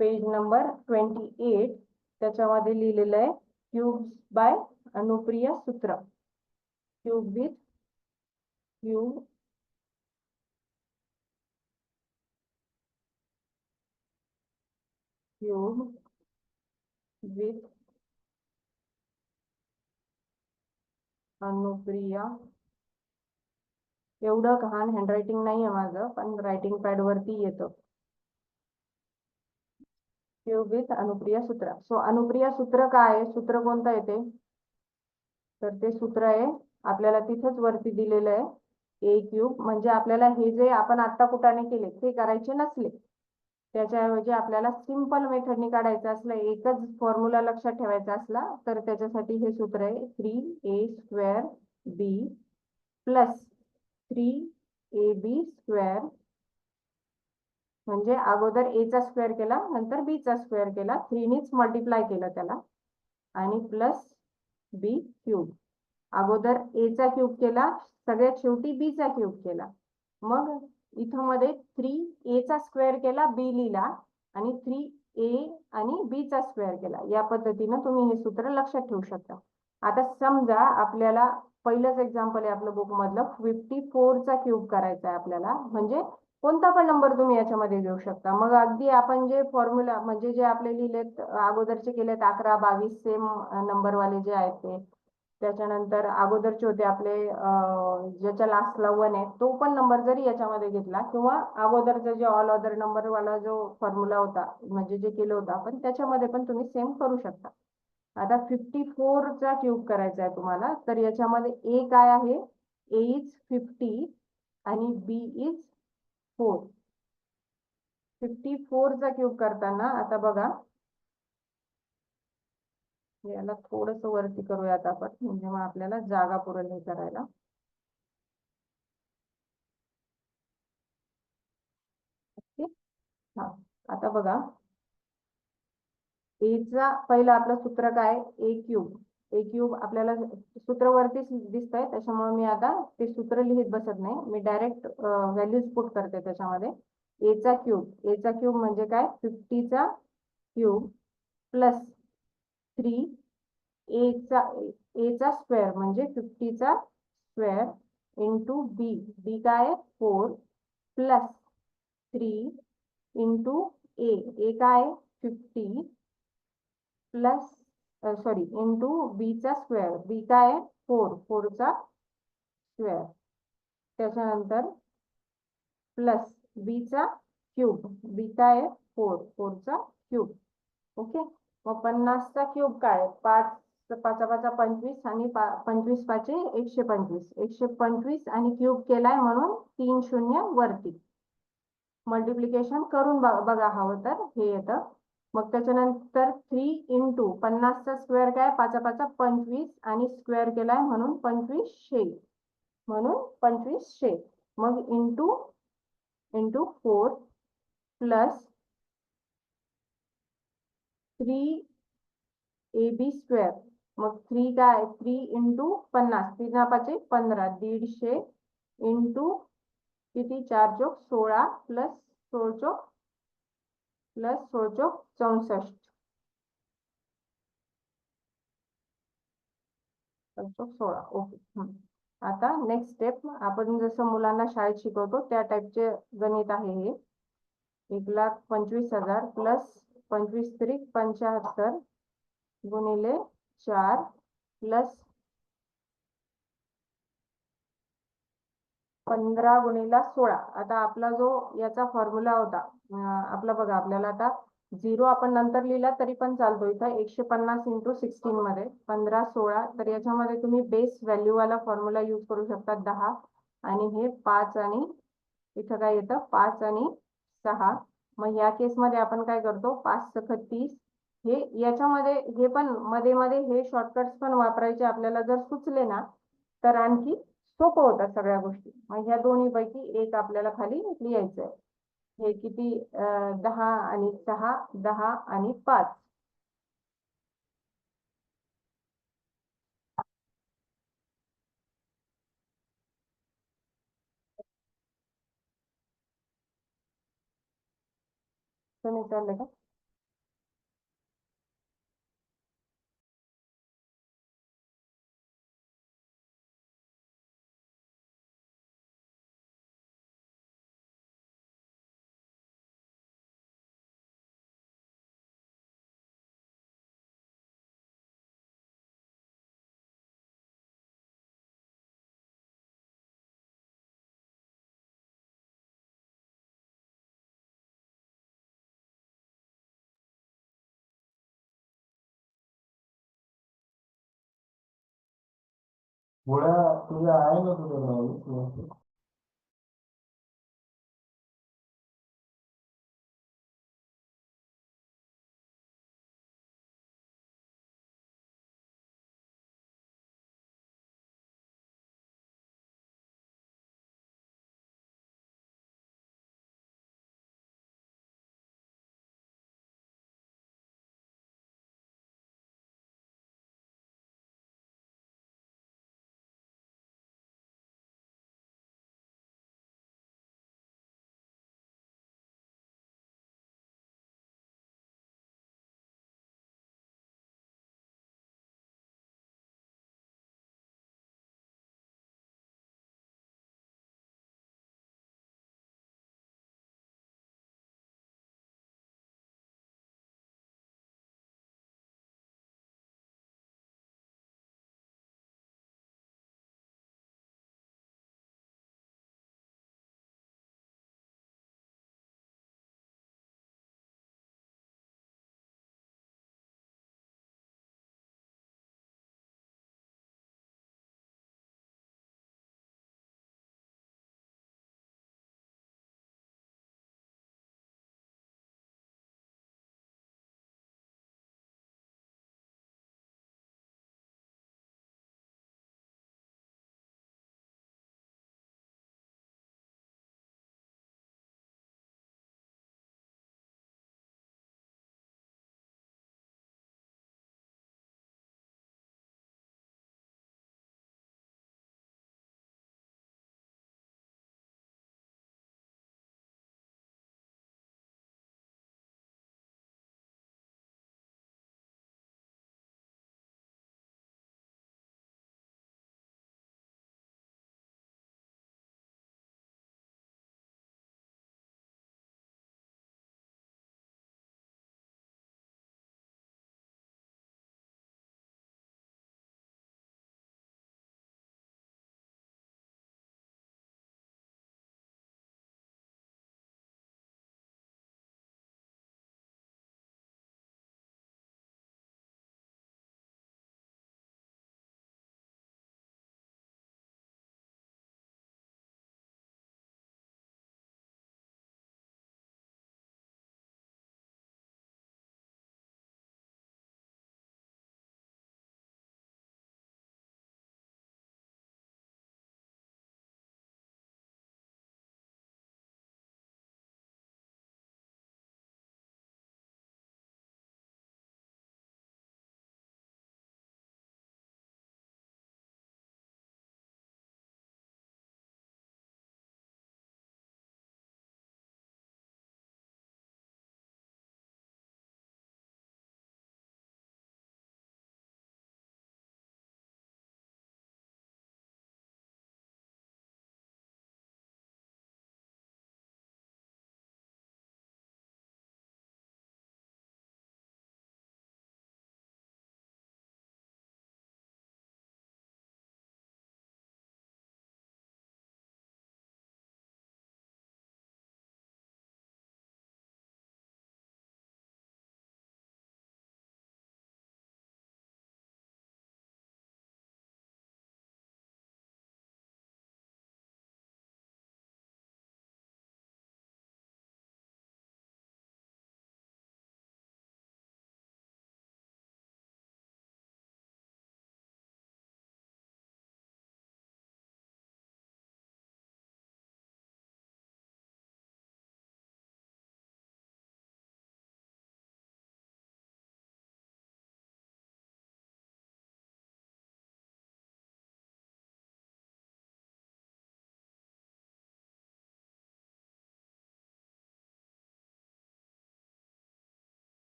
पेज नंबर 28. त्याच्यामध्ये लिहिलेलं आहे क्यूब्स बाय अनुप्रिया सूत्र. Cube with cube cube with Anupriya. एवढं घाण हँडरायटिंग नाही आहे माझं, पण रायटिंग पॅड वरती येतं. क्यूब विथ अनुप्रिया सूत्र. सो अनुप्रिया सूत्र काय आहे, सूत्र कोणतं येते, तर ते सूत्र आहे आपल्याला तिथंच वरती दिलेलं आहे. ए क्यूब म्हणजे आपल्याला हे जे आपण आत्ता कुठाने केले ते करायचे नसले, त्याच्याऐवजी आपल्याला सिंपल मेथडनी काढायचं असलं, एकच फॉर्म्युला लक्षात ठेवायचा असला, तर त्याच्यासाठी हे सूत्र आहे 3a² b प्लस 3ab². म्हणजे अगोदर a चा स्क्वेअर केला, नंतर b चा स्क्वेअर केला, 3 नीच मल्टिप्लाय केलं त्याला, आणि प्लस b क्यूब. अगोदर a चा क्यूब केला, सगळ्यात शेवटी b चा क्यूब केला. मग इथं मध्ये 3a चा स्क्वेअर केला, b लिहिला, आणि 3a आणि b चा स्क्वेअर केला. या पद्धतीनं तुम्ही हे सूत्र लक्षात ठेवू शकता. आता समजा आपल्याला पहिलंच एक्झाम्पल आहे आपलं बुक मधलं, 54 चा क्यूब करायचा आहे आपल्याला. म्हणजे कोणता पण नंबर तुम्ही याच्यामध्ये घेऊ शकता. मग अगदी आपण जे फॉर्म्युला म्हणजे जे आपले लिहिलेत अगोदरचे केलेत 11 22 सेम नंबरवाले जे आहेत ते, त्याच्यानंतर अगोदरचे होते आपले ज्याच्या लास्टला 1 आहे तो पण नंबर जरी याच्यामध्ये घेतला, किंवा अगोदरचा जे ऑल अदर नंबर वाला जो फॉर्म्युला होता म्हणजे जे केलं होतं आपण, त्याच्यामध्ये पण तुम्ही सेम करू शकता. आता 54 चा क्यूब करायचा आहे तुम्हाला, तर याच्यामध्ये ए काय आहे, ए इज 50 आणि बी इज 4. 54 चा क्यूब करताना आता बघा, याला थोडस वरती करूयात आपण, म्हणजे मग आपल्याला जागा पुरेल हे करायला. हा, आता बघा एचा पहिलं आपलं सूत्र काय, ए क्यूब. ए क्यूब आपल्याला सूत्र वरतीच दिसतंय, त्याच्यामुळे मी आता ते सूत्र लिहित बसत नाही, मी डायरेक्ट व्हॅल्यूज पुट करते त्याच्यामध्ये. एचा क्यूब म्हणजे काय, 50 चा क्यूब प्लस 3 ए चा स्क्वेअर म्हणजे 50 चा स्क्वेअर इंटू बी. बी काय 4 प्लस 3 इंटू ए काय आहे 50 प्लस सॉरी इंटू बीचा स्क्वेअर, बी काय आहे 4चा स्क्वेअर, त्याच्यानंतर प्लस बीचा क्यूब, बी काय आहे 4चा क्यूब. ओके, मग 50चा क्यूब काय 5 पाचा पाचा 25 आणि 25 पाचे 125, 125 आणि क्यूब केलाय म्हणून 3 शून्य वरती. मल्टिप्लिकेशन करून बघा हवं तर हे येतं. मग त्याच्यानंतर 3 इंटू 50चा स्क्वेअर काय पाचा पाचा 25 आणि स्क्वेअर केलाय म्हणून 2500, म्हणून 2500. मग into into 4 plus 3ab square. मग 3 काय 3 इंटू 50, 3 पाचे 15, 150 इंटू किती 4 चोक 16 प्लस 16 चोक 64. चौक 16. ओके. आता नेक्स्ट स्टेप आपण जसं मुलांना शाळेत शिकवतो त्या टाईपचे गणित आहे हे. 1,25,000 प्लस 25 त्रिक 75 गुणिले 4 प्लस 15 गुणिले 16. आता आपला जो याचा फॉर्म्युला होता आपला बघा, आपल्याला आता 0 आपण नंतर लिहिला तरी पण चालतो. इथं 150 इंटू 16 मध्ये 15 16, तर याच्यामध्ये तुम्ही बेस व्हॅल्यू वाला फॉर्म्युला यूज करू शकता 10, आणि हे 5 आणि इथं काय येतं 5 आणि 6. मग या केसमध्ये आपण काय करतो 5 सख 30. हे याच्यामध्ये हे पण मध्ये मध्ये हे शॉर्टकट्स पण वापरायचे आपल्याला जर सुचले ना तर आणखी सोपं होतात सगळ्या गोष्टी. मग ह्या दोन्ही पैकी एक आपल्याला खाली लिहायचं आहे. हे किती 10 आणि 6, 10 आणि 5. तुम्ही चाललं का? गोळ्या तुझ्या आहे ना तुझ्या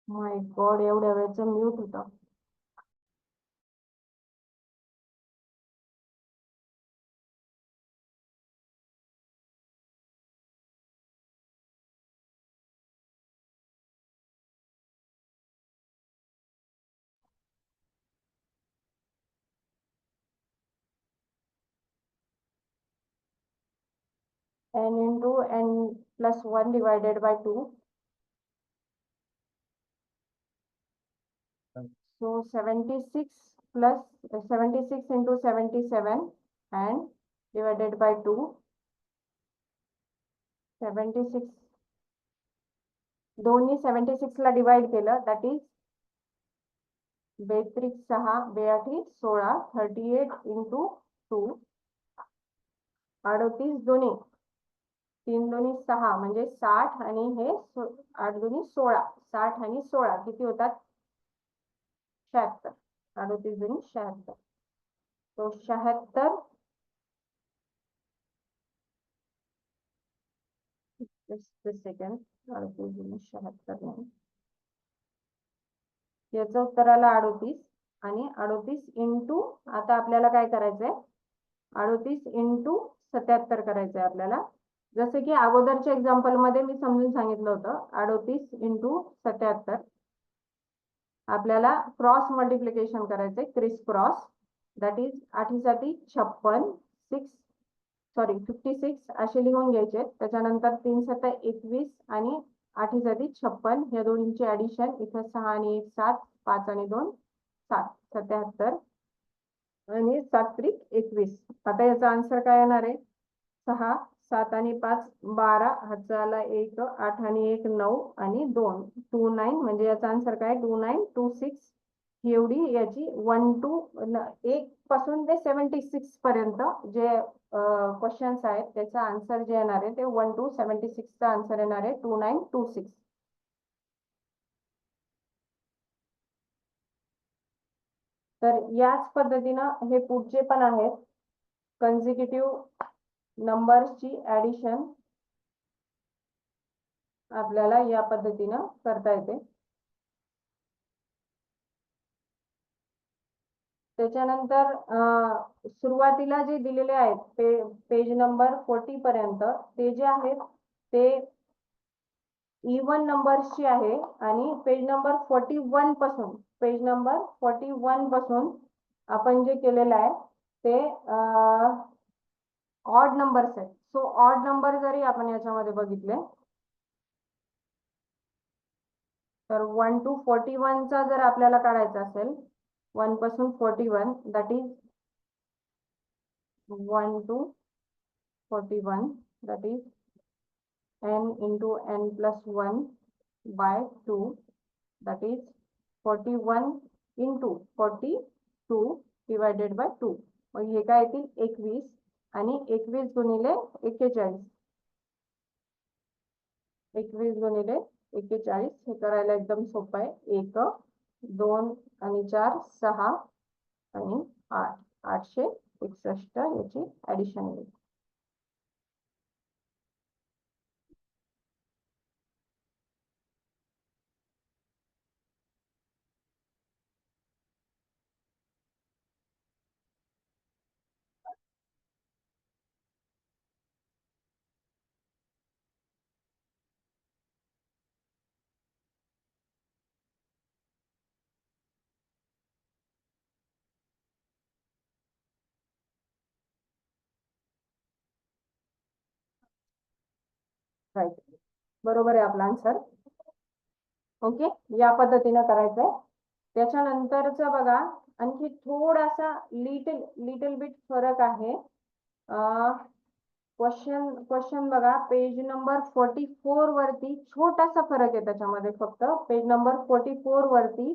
माय गॉड, एवढ्या वेळचं म्यूट होतं. n into n plus 1 divided by 2. So 76 plus 76 into 77 and divided by 2. 76 दोन्ही 76 ला डिवाइड केलं, दॅट इज 6 6 16 38 into 2. 38 दोन्ही 3 दोन्ही 6 म्हणजे 60 आणि हे 8 दोन्ही 16. 60 आणि 16 किती होतात? 76. 38 दोन्ही 76. तो 76 just a second. 38 दोन्ही 76 नाही. याचं उत्तर आलं 38 आणि 38 इंटू आता आपल्याला काय करायचंय? 38 इंटू 77 करायचंय आपल्याला. जसं की अगोदरच्या एक्झाम्पल मध्ये मी समजून सांगितलं होतं. 38 इंटू 77 आपल्याला क्रॉस मल्टिप्लिकेशन करायचंय, क्रिस क्रॉस. दॅट इज 8 साठी 56 असे लिहून घ्यायचे. त्याच्यानंतर 3 7 21 आणि 8 साठी 56 या दोन्हींची ऍडिशन. इथं 6 आणि 1 7, 5 आणि 2 7, 77 आणि 7 त्रिक 21. आता याचा आन्सर काय येणार आहे? 6 7 आणि 5 12, हातचा आला 1, 8 आणि 1 9 आणि 2 29. म्हणजे याचा आन्सर काय? 2926. ही एवढी याची 1 to 1 पासून ते 76 पर्यंत जे क्वेश्चन्स आहेत त्याचा आन्सर जे येणार आहे ते 1 to 76 चा आन्सर येणार आहे 2926. तर याच पद्धतीनं हे पुढचे पण आहेत. कन्झिक्युटिव्ह नंबर्सची ऍडिशन आपल्याला या पद्धतीनं करता येते. त्याच्यानंतर सुरुवातीला जे दिलेले आहेत पेज नंबर 40 पर्यंत ते जे आहेत ते इवन नंबर्सची आहे आणि पेज नंबर 41 पासून आपण जे केलेलं आहे ते ऑड नंबर्स आहेत. सो ऑड नंबर जरी आपण याच्यामध्ये बघितले तर 1 to 41 चा जर आपल्याला काढायचा असेल, 1 पासून 41, that is 1 to 41, that is n into n plus 1 by 2, that is 41 into 42 divided by 2. मग हे काय येतील? 21 आणि 21 गुणिले 41. 21 गुणिले 41 हे करायला एकदम सोपं आहे. 1 2 आणि 4 6 आणि 8 861 याची ऍडिशन येईल. राईट, बरोबर आहे आपला आन्सर. ओके, या पद्धतीनं करायचंय. त्याच्यानंतरच बघा आणखी थोडासा लिटल बिट फरक आहे. क्वेश्चन बघा पेज नंबर 44 वरती छोटासा फरक आहे त्याच्यामध्ये. फक्त पेज नंबर 44 वरती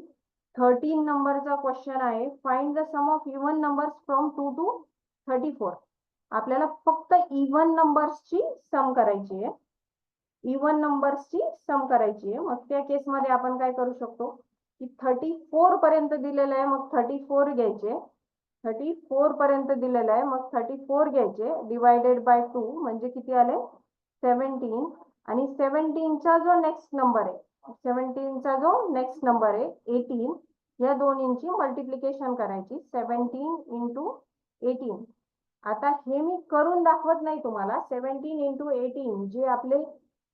13 नंबरचा क्वेश्चन आहे. Find the sum of even numbers from 2 to 34. आपल्याला फक्त इव्हन नंबर्सची सम करायची आहे. इव्हन नंबर्सची सम करायची आहे. मग त्या केसमध्ये आपण काय करू शकतो की 34 पर्यंत दिलेलं आहे, मग 34 घ्यायचे. 34 पर्यंत दिलेलं आहे, मग 34 घ्यायचे डिवायडेड बाय 2 म्हणजे किती आले? 17. आणि 17 चा जो नेक्स्ट नंबर आहे 17चा जो नेक्स्ट नंबर आहे 18, या दोन्हींची मल्टिप्लिकेशन करायची 17 इंटू 18. आता हे मी करून दाखवत नाही तुम्हाला. 17 इंटू 18 जे आपले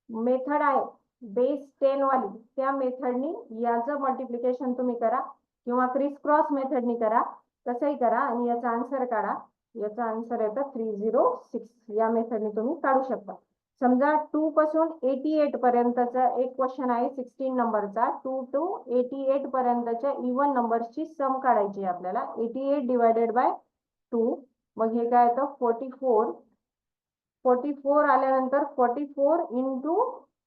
मेथड आहे बेस 10 वाली, त्या मेथडनी याचं मल्टिप्लिकेशन तुम्ही करा किंवा क्रिस क्रॉस मेथडनी करा, कसंही करा आणि याचा आन्सर काढा. याचा आन्सर येतं 306. या मेथडने तुम्ही काढू शकता. समजा 2 पासून 88 पर्यंतचा एक क्वेश्चन आहे 16 नंबरचा. 2 to 88 पर्यंतच्या इव्हन नंबर्सची सम काढायची आहे आपल्याला. 88 डिवायडेड बाय 2, मग हे काय येतं 44. 44 आल्यानंतर 44 इंटू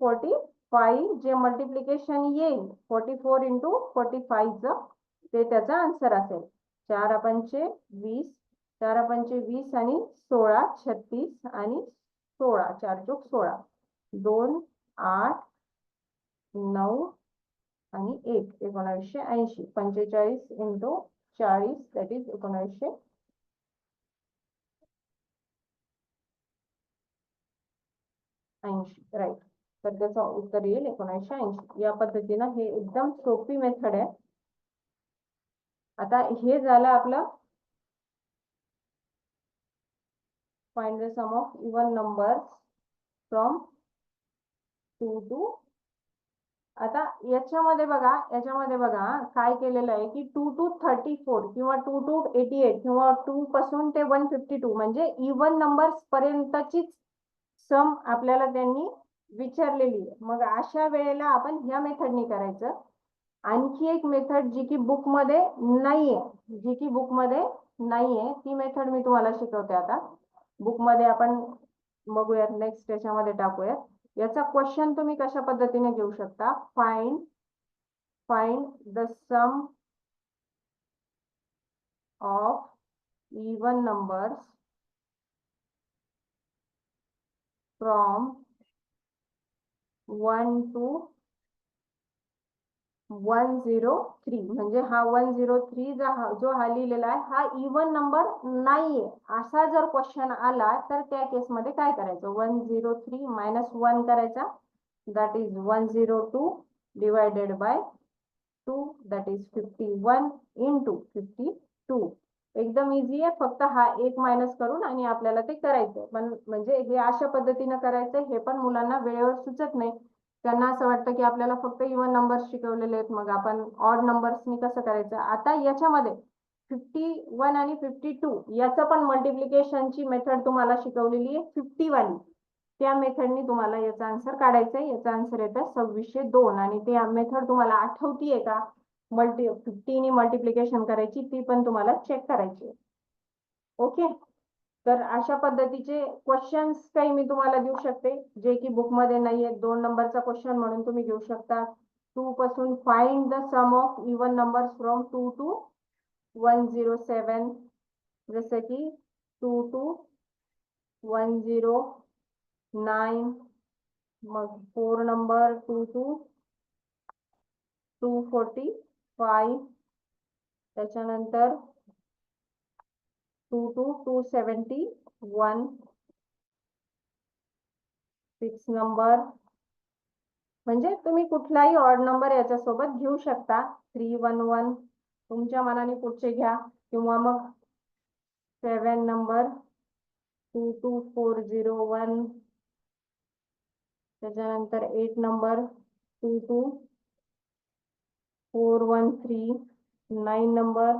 45 जे मल्टिप्लिकेशन येईल 44 इंटू 45चं, ते त्याचा आन्सर असेल. 4 पंचे 20, 4 पंचे 20 आणि 16 36 आणि 16, 4 चोक 16, 2 8 9 आणि 1 1980. 45 इंटू 40 दॅट इज 1980. राईट. तर त्याचं उत्तर येईल 1980. या पद्धतीनं हे एकदम सोपी मेथड आहे. आता हे झालं आपलं find the sum of even numbers from 2 to. आता याच्यामध्ये बघा काय केलेलं आहे की 2 to 34 किंवा 2 to 88 किंवा 2 पासून ते 152 म्हणजे इवन नंबर्स पर्यंतचीच सम आपल्याला त्यांनी विचारलेली आहे. मग अशा वेळेला आपण ह्या मेथडनी करायचं. आणखी एक मेथड जी की बुकमध्ये नाहीये, ती मेथड मी तुम्हाला शिकवते आता. बुकमध्ये आपण बघूयात, नेक्स्ट याच्यामध्ये टाकूयात. याचा क्वेश्चन तुम्ही कशा पद्धतीने घेऊ शकता. Find the sum of even numbers from 1 to 103. म्हणजे हा 103 जो हा लिहिलेला आहे हा इवन नंबर नाहीये. असा जर क्वेश्चन आला तर त्या केसमध्ये काय करायचं. 103 मायनस 1 करायचा, that is 102 divided by 2 that is 51 into 52. एकदम इझी आहे. फक्त हा एक मायनस करून आणि आपल्याला ते करायचं. पण म्हणजे हे अशा पद्धतीनं करायचं. हे पण मुलांना वेळेवर सुचत नाही. त्यांना असं वाटतं की आपल्याला फक्त इवन नंबर्स शिकवलेले आहेत, मग आपण ऑड नंबर्सनी कसं करायचं. आता याच्यामध्ये 51 आणि 52 याचं पण मल्टिप्लिकेशनची मेथड तुम्हाला शिकवलेली आहे 50 वाली. त्या मेथडनी तुम्हाला याचा आन्सर काढायचा आहे. याचा आन्सर येतं 2602. आणि ते मेथड तुम्हाला आठवतीये का. 50 ने मल्टिप्लिकेशन करायची, ती पण तुम्हाला चेक करायची. ओके. तर अशा पद्धतीचे क्वेश्चन्स काही मी तुम्हाला देऊ शकते जे की बुकमध्ये नाहीये. 2 नंबरचा क्वेश्चन म्हणून तुम्ही घेऊ शकता. 2 पासून find the sum of even numbers from 2 to 107. जसं की 2 to 109. मग 4 नंबर 2 to 245. त्याच्यानंतर 2 to 271. 6 नंबर. म्हणजे तुम्ही कुठलाही ऑड नंबर याच्यासोबत घेऊ शकता. 311 तुमच्या मनाने पुढचे घ्या, किंवा मग 7 नंबर 22401. त्याच्यानंतर 8 नंबर 22413. 9 नंबर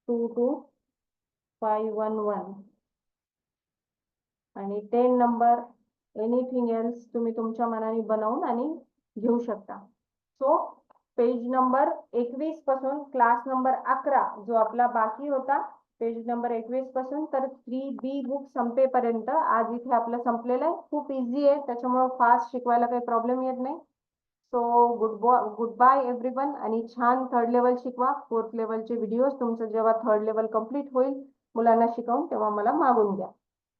22511 आणि 10 नंबर एनिथिंग एल्स तुम्ही तुमच्या मनाने बनवून आणि घेऊ शकता. सो पेज नंबर 21 पासून क्लास नंबर 11 जो आपला बाकी होता, पेज नंबर 21 पासून तर 3B बुक संपेपर्यंत आज इथे आपलं संपलेलं आहे. खूप इझी आहे, त्याच्यामुळे फास्ट शिकवायला काही प्रॉब्लेम येत नाही. So good bye everyone. आणि छान 3rd लेवल शिकवा. 4th लेवलचे व्हिडिओज तुमचं जेव्हा 3rd लेवल कम्प्लीट होईल मुलांना शिकवून, तेव्हा मला मागून द्या.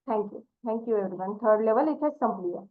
Thank you everyone. 3rd लेवल इथेच संपली आहे.